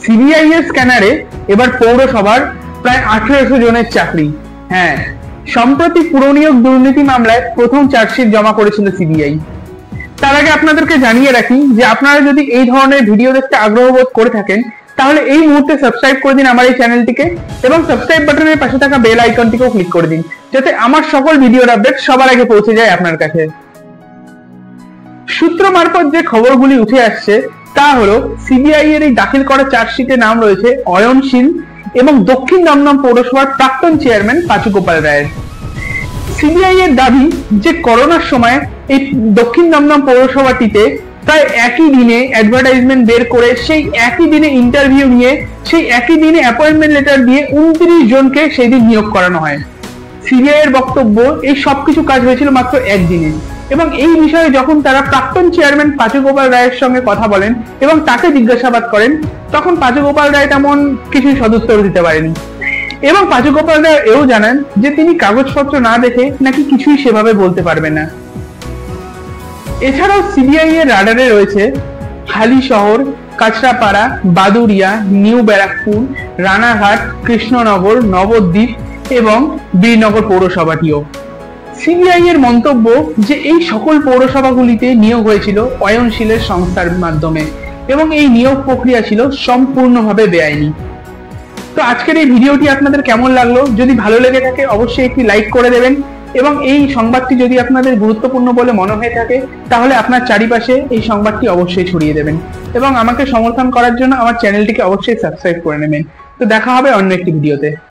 CBI এর স্ক্যানারে এবার পৌরসভার প্রায় 1800 জনের চাকরি। হ্যাঁ, সম্প্রতি পুরনিয়োগ দুর্নীতি মামলায় প্রথম চার্জশিট জমা করেছিল সিবিআই। তার আগে আপনাদেরকে জানিয়ে রাখি যে আপনারা যদি এই ধরনের ভিডিও দেখতে আগ্রহ বোধ করে থাকেন তাহলে এই মুহূর্তে সাবস্ক্রাইব করে দিন আমার এই চ্যানেলটিকে এবং সাবস্ক্রাইব বাটনের পাশে থাকা বেল আইকনটিকেও ক্লিক করে দিন, যাতে আমার সকল ভিডিওর আপডেট সবার আগে পৌঁছে যায় আপনার কাছে। সূত্র মারফত যে খবরগুলি উঠে আসছে তা হলো সিবিআই এর এই দাখিল করা চার্জশিটে নাম রয়েছে অয়ন শীল এবং দক্ষিণ দমদম পৌরসভার প্রাক্তন চেয়ারম্যান পাঁচু গোপাল রায়ের। সিবিআই এর দাবি যে করোনার সময় এই দক্ষিণ দমদম পৌরসভাটিতে প্রায় একই দিনে অ্যাডভার্টাইজমেন্ট বের করে সেই একই দিনে ইন্টারভিউ নিয়ে সেই একই দিনে অ্যাপয়েন্টমেন্ট লেটার দিয়ে 29 জনকে সেই দিন নিয়োগ করানো হয়। সিবিআই এর বক্তব্য এই সবকিছু কাজ হয়েছিল মাত্র একদিনে, এবং এই বিষয়ে যখন তারা প্রাক্তন চেয়ারম্যান পাঁচু গোপাল রায়ের সঙ্গে কথা বলেন এবং তাকে জিজ্ঞাসাবাদ করেন তখন পাঁচু গোপাল রায় তেমন কিছু সদুত্তর দিতে পারেনি এবং পাঁচু গোপাল রায় এও জানান যে তিনি কাগজপত্র না দেখে নাকি কিছুই সেভাবে বলতে পারবেন না। এছাড়াও সিবিআই এর রাডারে রয়েছে হালিশহর, কাঁচরাপাড়া, বাদুরিয়া, নিউ ব্যারাকপুর, রানাঘাট, কৃষ্ণনগর, নবদ্বীপ এবং বীরনগর পৌরসভাটিও। সিবিআই এর মন্তব্য যে এই সকল পৌরসভাগুলিতে নিয়োগ হয়েছিল অয়নশীলের সংস্থার মাধ্যমে এবং এই নিয়োগ প্রক্রিয়া ছিল সম্পূর্ণভাবে বেআইনি। তো আজকের এই ভিডিওটি আপনাদের কেমন লাগলো? যদি ভালো লেগে থাকে অবশ্যই একটি লাইক করে দেবেন এবং এই সংবাদটি যদি আপনাদের গুরুত্বপূর্ণ বলে মনে হয়ে থাকে তাহলে আপনার চারিপাশে এই সংবাদটি অবশ্যই ছড়িয়ে দেবেন এবং আমাকে সমর্থন করার জন্য আমার চ্যানেলটিকে অবশ্যই সাবস্ক্রাইব করে নেবেন। তো দেখা হবে অন্য একটি ভিডিওতে।